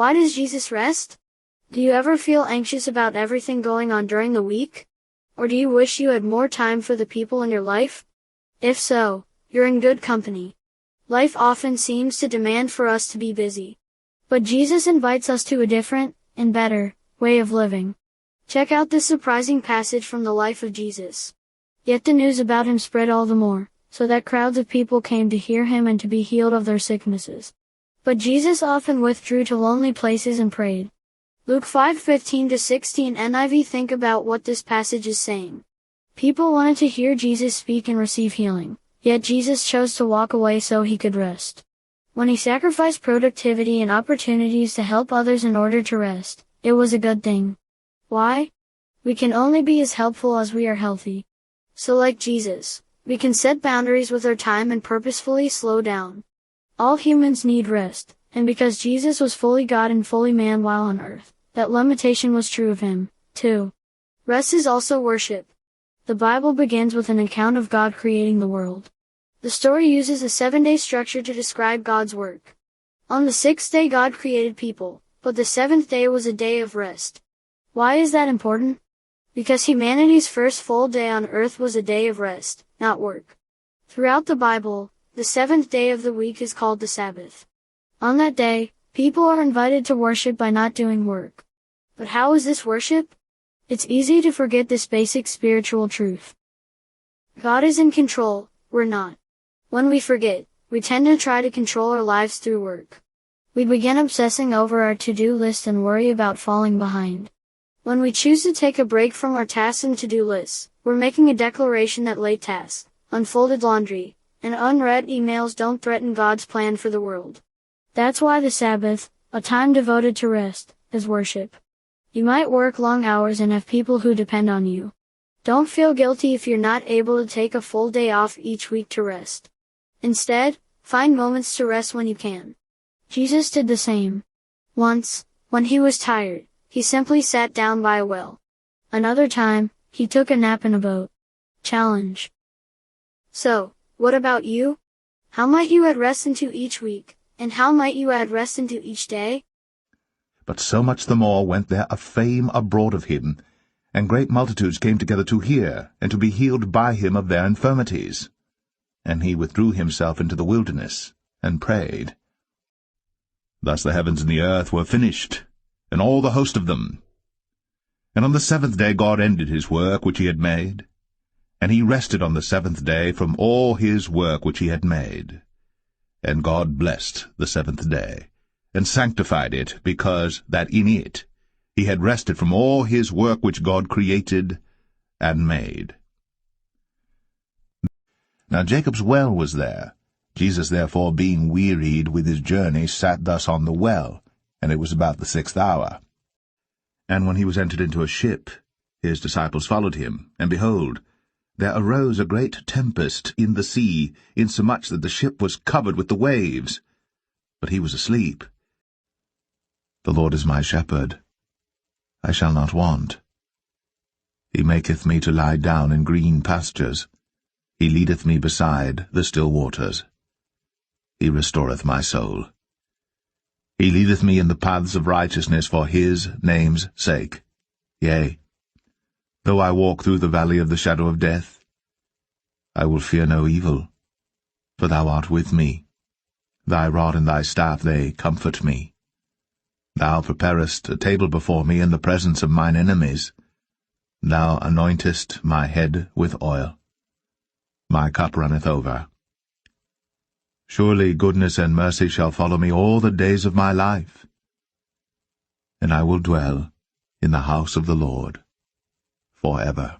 Why does Jesus rest? Do you ever feel anxious about everything going on during the week? Or do you wish you had more time for the people in your life? If so, you're in good company. Life often seems to demand for us to be busy. But Jesus invites us to a different, and better, way of living. Check out this surprising passage from the life of Jesus. Yet the news about him spread all the more, so that crowds of people came to hear him and to be healed of their sicknesses. But Jesus often withdrew to lonely places and prayed. Luke 5:15-16 NIV. Think about what this passage is saying. People wanted to hear Jesus speak and receive healing, yet Jesus chose to walk away so he could rest. When he sacrificed productivity and opportunities to help others in order to rest, it was a good thing. Why? We can only be as helpful as we are healthy. So like Jesus, we can set boundaries with our time and purposefully slow down. All humans need rest, and because Jesus was fully God and fully man while on earth, that limitation was true of him, too. Rest is also worship. The Bible begins with an account of God creating the world. The story uses a 7-day structure to describe God's work. On the 6th day God created people, but the 7th day was a day of rest. Why is that important? Because humanity's first full day on earth was a day of rest, not work. Throughout the Bible, the 7th day of the week is called the Sabbath. On that day, people are invited to worship by not doing work. But how is this worship? It's easy to forget this basic spiritual truth. God is in control, we're not. When we forget, we tend to try to control our lives through work. We begin obsessing over our to-do list and worry about falling behind. When we choose to take a break from our tasks and to-do lists, we're making a declaration that late tasks, unfolded laundry, and unread emails don't threaten God's plan for the world. That's why the Sabbath, a time devoted to rest, is worship. You might work long hours and have people who depend on you. Don't feel guilty if you're not able to take a full day off each week to rest. Instead, find moments to rest when you can. Jesus did the same. Once, when he was tired, he simply sat down by a well. Another time, he took a nap in a boat. Challenge. So, what about you? How might you add rest into each week, and how might you add rest into each day? But so much the more went there a fame abroad of him, and great multitudes came together to hear, and to be healed by him of their infirmities. And he withdrew himself into the wilderness, and prayed. Thus the heavens and the earth were finished, and all the host of them. And on the 7th day God ended his work which he had made, and he rested on the 7th day from all his work which he had made. And God blessed the 7th day, and sanctified it, because that in it he had rested from all his work which God created and made. Now Jacob's well was there. Jesus therefore, being wearied with his journey, sat thus on the well, and it was about the 6th hour. And when he was entered into a ship, his disciples followed him, and behold, there arose a great tempest in the sea, insomuch that the ship was covered with the waves. But he was asleep. The Lord is my shepherd. I shall not want. He maketh me to lie down in green pastures. He leadeth me beside the still waters. He restoreth my soul. He leadeth me in the paths of righteousness for his name's sake. Yea, though I walk through the valley of the shadow of death, I will fear no evil, for thou art with me. Thy rod and thy staff, they comfort me. Thou preparest a table before me in the presence of mine enemies. Thou anointest my head with oil. My cup runneth over. Surely goodness and mercy shall follow me all the days of my life, and I will dwell in the house of the Lord forever.